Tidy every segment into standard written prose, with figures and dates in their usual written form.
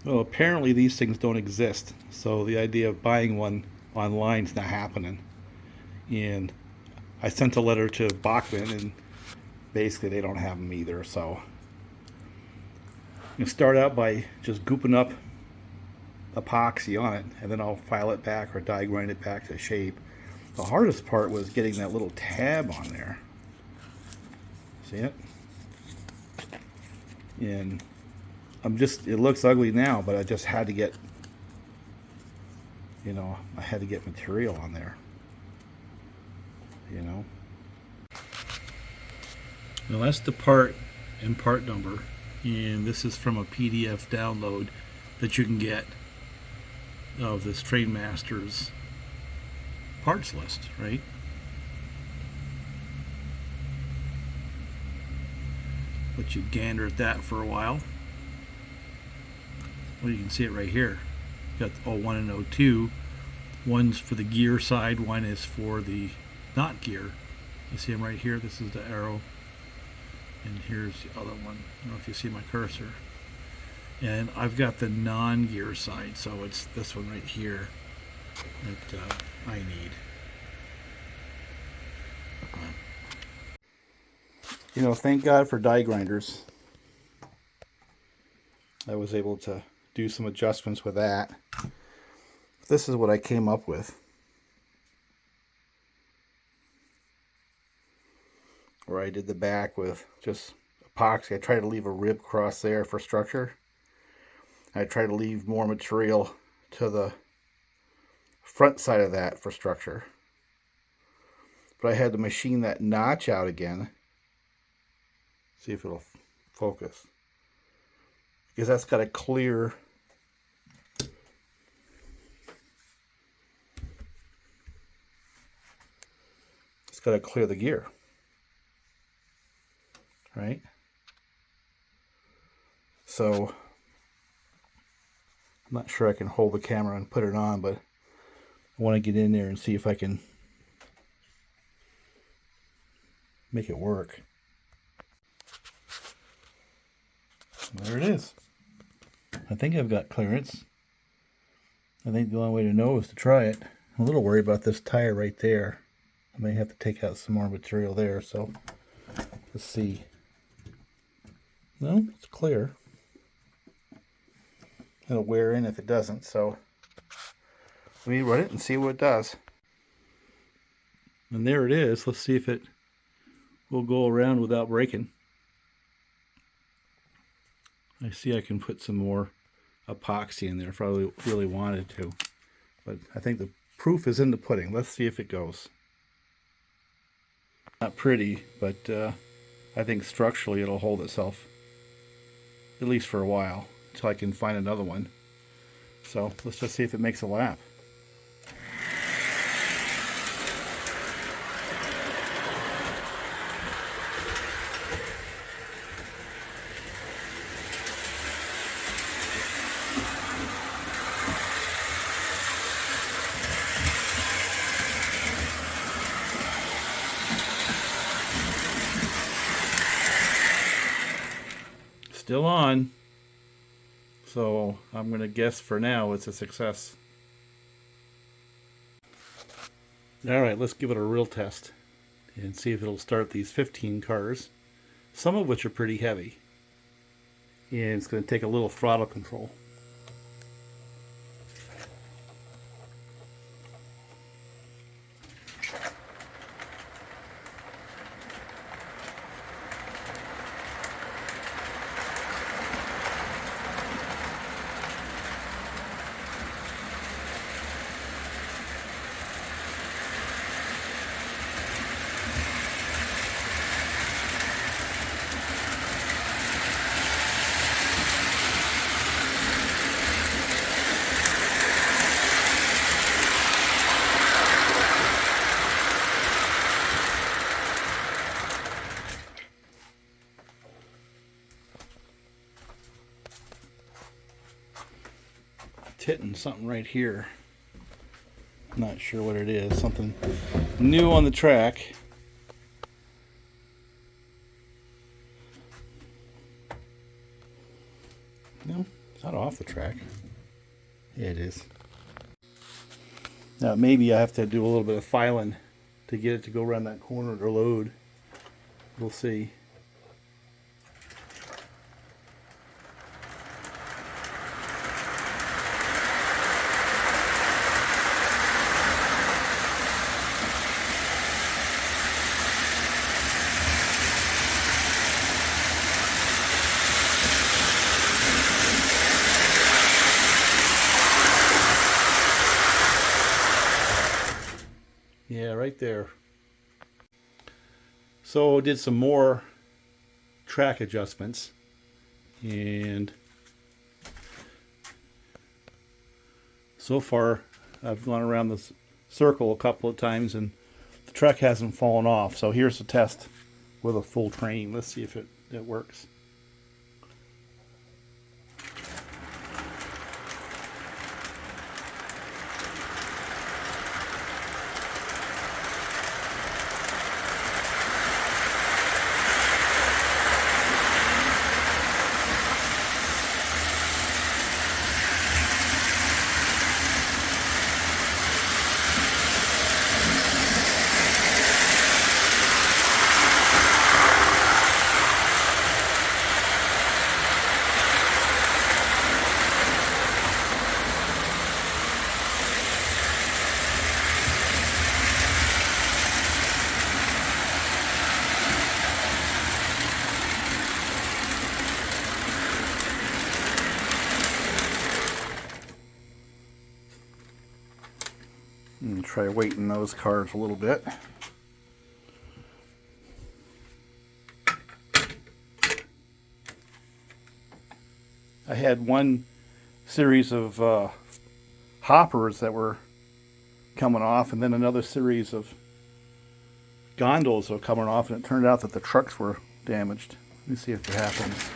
Well, apparently these things don't exist, so the idea of buying one online is not happening. And I sent a letter to Bachman, and basically they don't have them either. So you start out by just gooping up epoxy on it, and then I'll file it back or die grind it back to shape. The hardest part was getting that little tab on there. See it? And it looks ugly now, but I just had to get, I had to get material on there. Now that's the part and part number, and this is from a PDF download that you can get of this Trainmaster's parts list, right? But you gander at that for a while. Well, you can see it right here. You got O1 and O2. One's for the gear side, one is for the not gear. You see them right here? This is the arrow. And here's the other one. I don't know if you see my cursor. And I've got the non-gear side, so it's this one right here that I need. Thank God for die grinders. I was able to do some adjustments with that. This is what I came up with. Where I did the back with just epoxy. I tried to leave a rib across there for structure. I tried to leave more material to the front side of that for structure. But I had to machine that notch out again. See if it'll focus. Because that's got to clear. It's got to clear the gear. Right? So I'm not sure I can hold the camera and put it on, but I want to get in there and see if I can make it work. There it is. I think I've got clearance. I think the only way to know is to try it. I'm a little worried about this tire right there. I may have to take out some more material there, so let's see. No, it's clear. It'll wear in if it doesn't, so let me run it and see what it does. And there it is. Let's see if it will go around without breaking. I see I can put some more epoxy in there if I really wanted to. But I think the proof is in the pudding. Let's see if it goes. Not pretty, but I think structurally it'll hold itself. At least for a while, until I can find another one. So let's just see if it makes a lap. Still on. So I'm going to guess for now it's a success. Alright, let's give it a real test and see if it'll start these 15 cars, some of which are pretty heavy. And it's going to take a little throttle control. Hitting something right here. Not sure what it is. Something new on the track. No, not off the track. Yeah, it is. Now maybe I have to do a little bit of filing to get it to go around that corner to load. We'll see. Yeah, right there. So did some more track adjustments, and so far I've gone around this circle a couple of times and the track hasn't fallen off. So here's a test with a full train. Let's see if it works. And try weighting those cars a little bit. I had one series of hoppers that were coming off, and then another series of gondolas were coming off, and it turned out that the trucks were damaged. Let me see if it happens.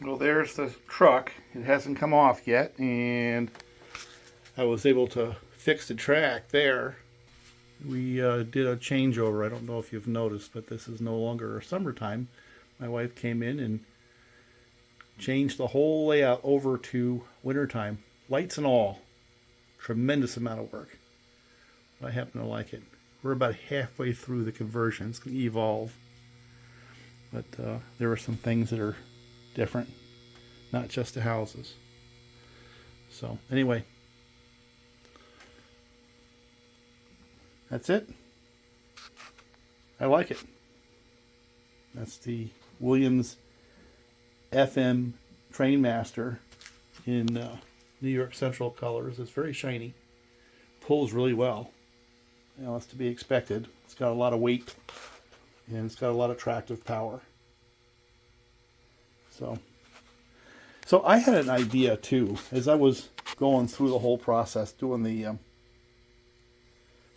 Well, there's the truck. It hasn't come off yet, and I was able to fix the track there. We did a changeover. I don't know if you've noticed, but this is no longer summertime. My wife came in and changed the whole layout over to wintertime. Lights and all. Tremendous amount of work. I happen to like it. We're about halfway through the conversion. It's going to evolve. But there are some things that are different, not just the houses. So anyway, that's it. I like it. That's the Williams FM Trainmaster in New York Central colors. It's very shiny. Pulls really well. You know, that's to be expected. It's got a lot of weight and it's got a lot of tractive power. So I had an idea too, as I was going through the whole process, doing the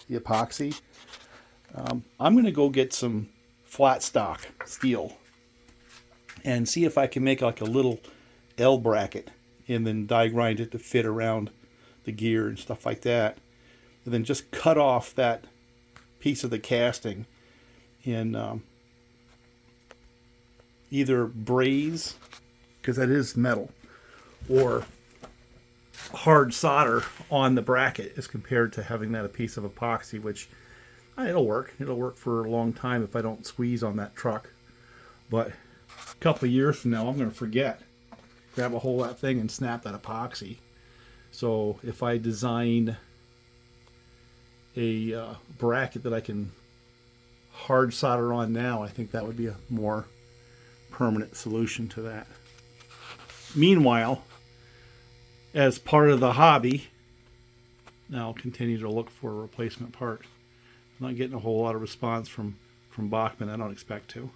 epoxy. I'm going to go get some flat stock steel and see if I can make like a little L bracket and then die grind it to fit around the gear and stuff like that. And then just cut off that piece of the casting and either braze, because that is metal, or hard solder on the bracket as compared to having that a piece of epoxy, which it'll work. It'll work for a long time if I don't squeeze on that truck. But a couple of years from now, I'm going to forget. Grab a hold of that thing and snap that epoxy. So if I design a bracket that I can hard solder on now, I think that would be a more permanent solution to that. Meanwhile, as part of the hobby, now I'll continue to look for a replacement part. I'm not getting a whole lot of response from Bachman. I don't expect to.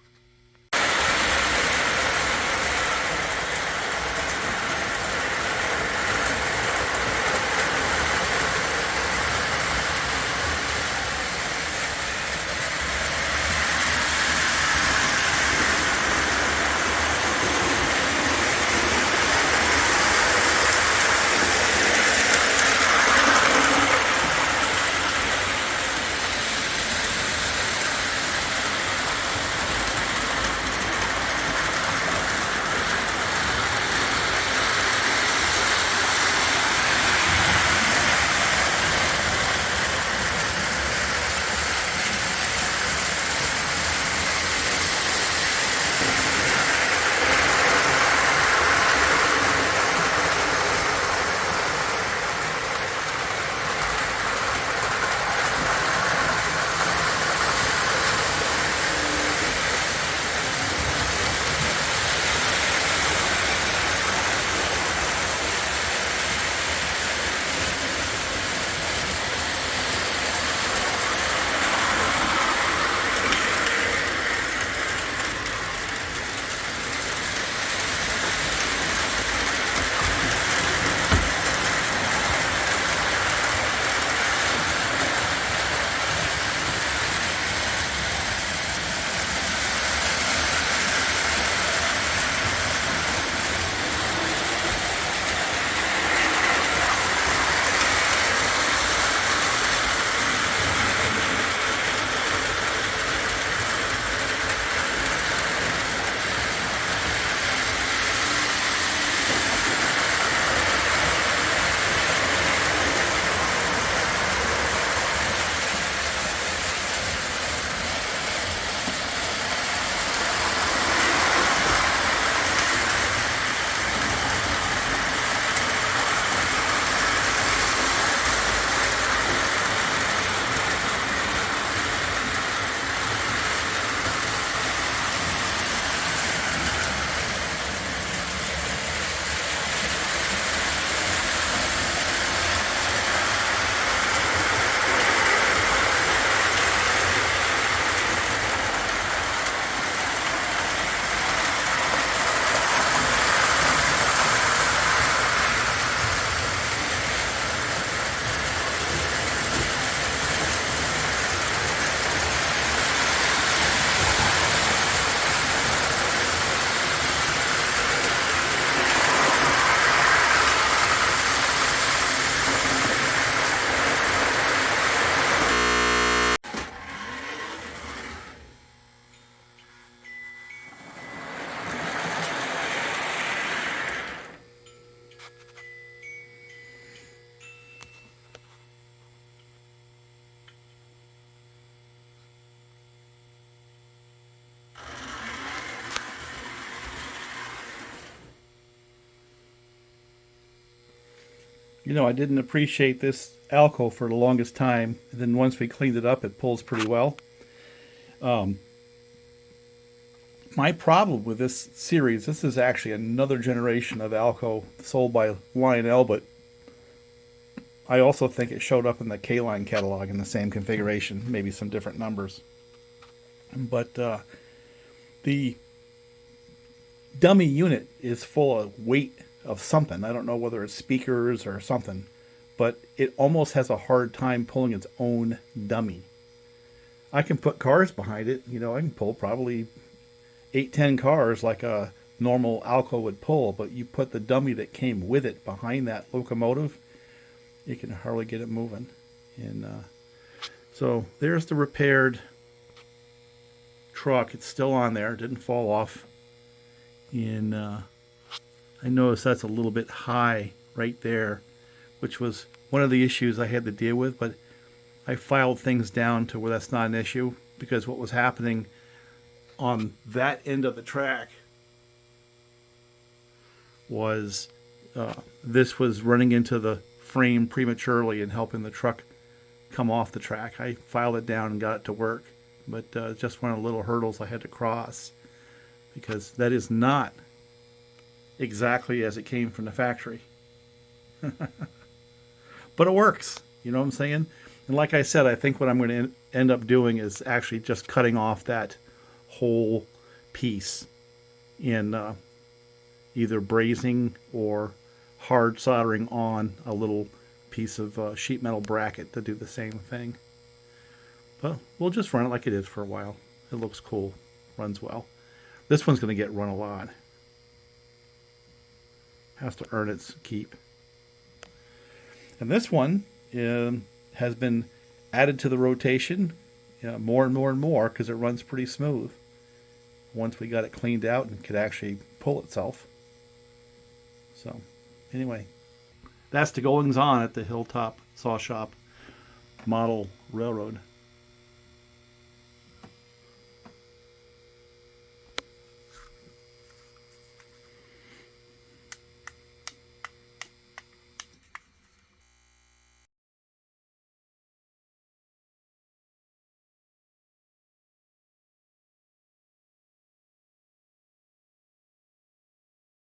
You know, I didn't appreciate this Alco for the longest time. And then once we cleaned it up, it pulls pretty well. My problem with this series, this is actually another generation of Alco sold by Lionel, but I also think it showed up in the K-Line catalog in the same configuration, maybe some different numbers. But the dummy unit is full of weight of something. I don't know whether it's speakers or something, but it almost has a hard time pulling its own dummy. I can put cars behind it. You know, I can pull probably 8-10 cars like a normal Alco would pull, but you put the dummy that came with it behind that locomotive, you can hardly get it moving. And so there's the repaired truck. It's still on there. It didn't fall off. And I notice that's a little bit high right there. which was one of the issues I had to deal with, but I filed things down to where that's not an issue, because what was happening on that end of the track was this was running into the frame prematurely and helping the truck come off the track. I filed it down and got it to work, but just one of the little hurdles I had to cross, because that is not exactly as it came from the factory. But it works, you know what I'm saying? And like I said, I think what I'm going to end up doing is actually just cutting off that whole piece in either brazing or hard soldering on a little piece of sheet metal bracket to do the same thing. But we'll just run it like it is for a while. It looks cool, runs well. This one's going to get run a lot. Has to earn its keep. And this one has been added to the rotation more and more and more, because it runs pretty smooth once we got it cleaned out and could actually pull itself. So anyway, that's the goings on at the Hilltop Saw Shop Model Railroad.